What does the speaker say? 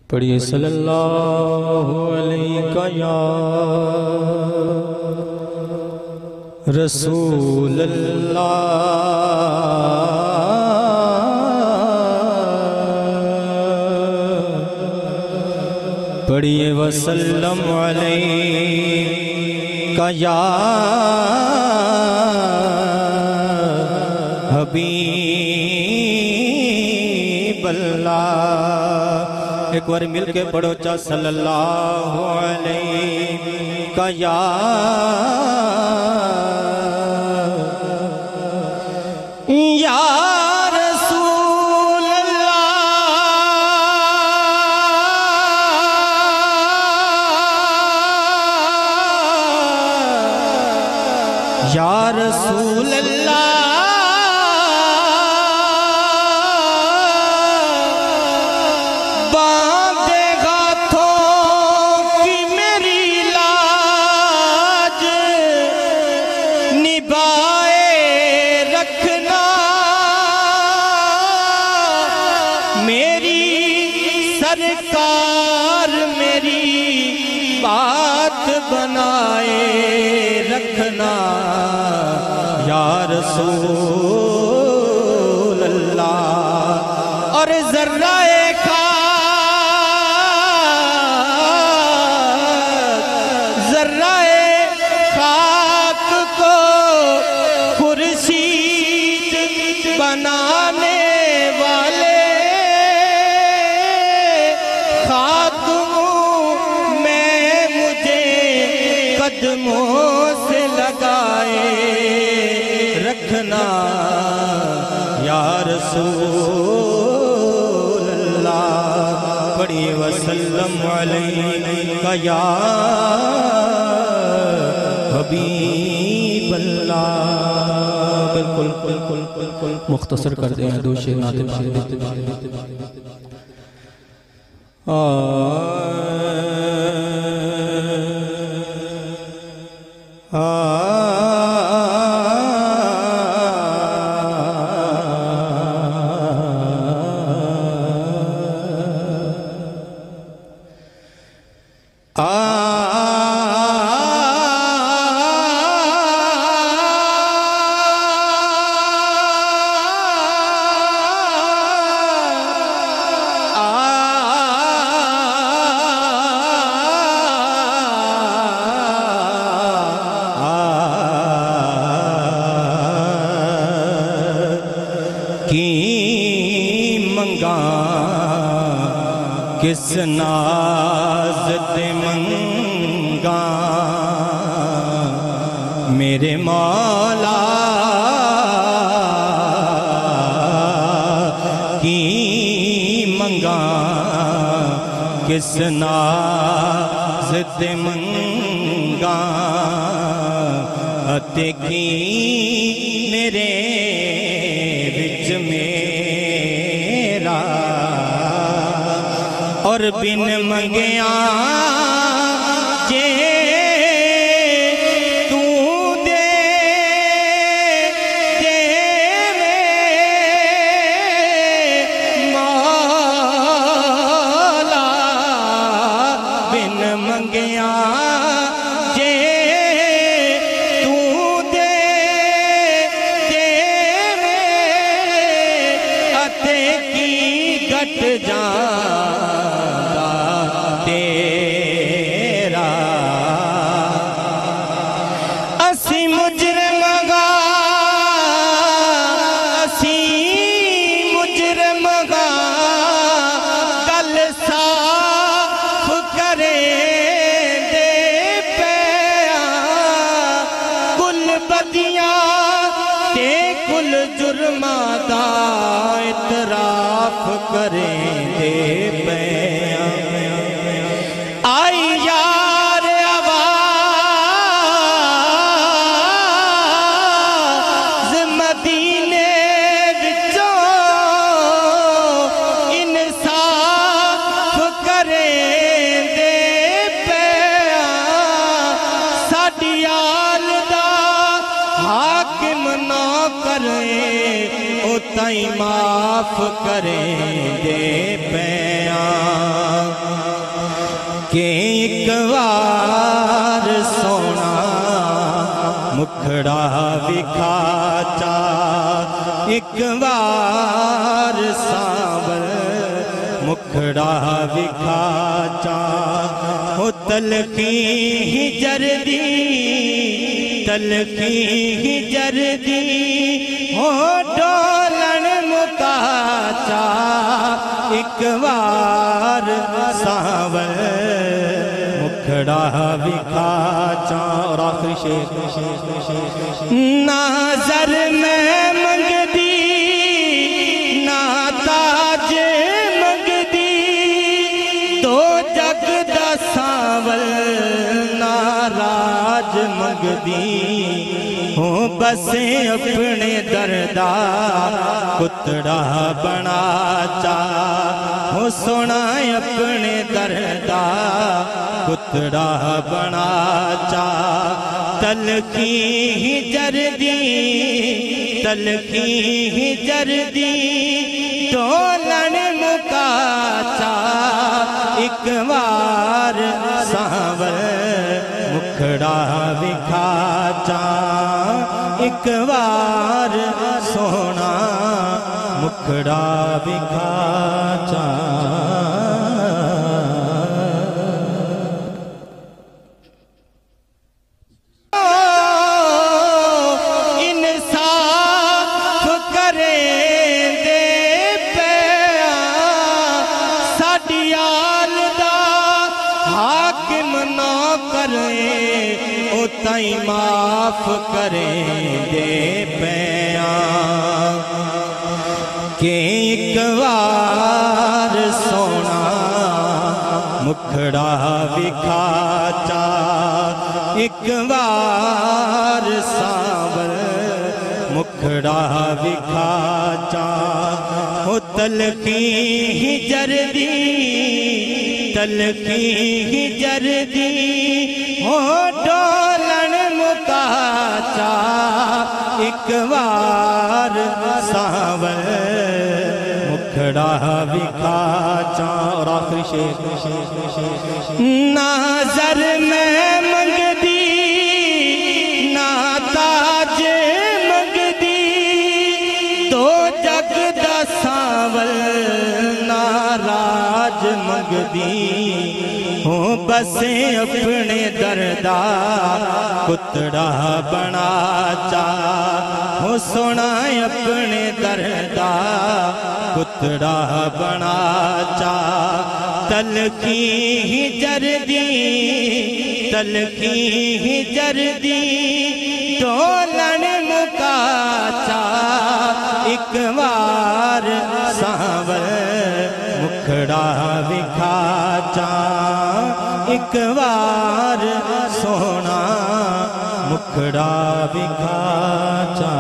پڑھیے صلی اللہ علیہ یا رسول اللہ، پڑھیے وسلم علیہ یا حبیب اللہ۔ ایک بار مل کے پڑھو چا صلی اللہ علیہ یا رسول اللہ، یا رسول اللہ، سرکار میری بات بنائے رکھنا یا رسول اللہ۔ اور ذرہ خاک کو خورشید بنانے والے قدموں سے لگائے رکھنا یا رسول اللہ، پڑھیے وسلم علیہ یا حبیب اللہ۔ بالکل مختصر کر دیں دو شعر نعت پاک۔ کس ناز تے منگا میرے مولا کی منگا، کس ناز تے منگا اتے کی میرے وچ میرا، اور بن منگیا جے تو دے مولا، بن منگیا جے تو دے اتے کی گٹ جا تیرا۔ اسی مجرم گا کل صاف کریں دے پیا، کل بدیاں تے کل جرماں دا اعتراف کریں دے پیا۔ آئی یار آواز مدینے وچوں انصاف کریں دے پیا، ساڈی آل دا حاکم نہ کریں او تائیں معاف کریں دے پیا۔ کہ ایک وار سونا مکھڑا وکھاچا ایک وار ساور مکھڑا وکھاچا ہو تلخی جردی تلخی جردی ہو ڈولن مکاچا ایک وار ساور مکھڑا وکھاچا اور آخری شعر ناظر میں منگ دی نا تاج منگ دی دو جگ دا ساول ناراج منگ دی ہوں بس اپنے دردہ کتڑا بنا چا ہوں سونا اپنے دردہ کتڑا بنا چا تلخی جردی تلخی جردی ڈولن مکاچا ایک وار ساور مکھڑا وکھاچا ایک وار سونا مکھڑا وکھاچا تائیں معاف کریں دے پیاں کہ ایک وار سونا مکھڑا وکھاچا ایک وار ساور مکھڑا وکھاچا ہو تلخی جردی تلخی جردی ہو ڈولن مکاچا ایک وار ساور مکھڑا وکھاچا اور آخری شعر ناظر میں منگ دی نا تاج منگ دی دو جگ دا ساول ناراج منگ دی ہوں بس اپنے دردہ کتڑا بنا چا ہوں سونا اپنے دردہ کتڑا بنا چا تلخی جردی تلخی جردی ڈولن مکاچا ایک وار ساور مکھڑا وکھاچا ایک وار سونا مکھڑا وکھاچا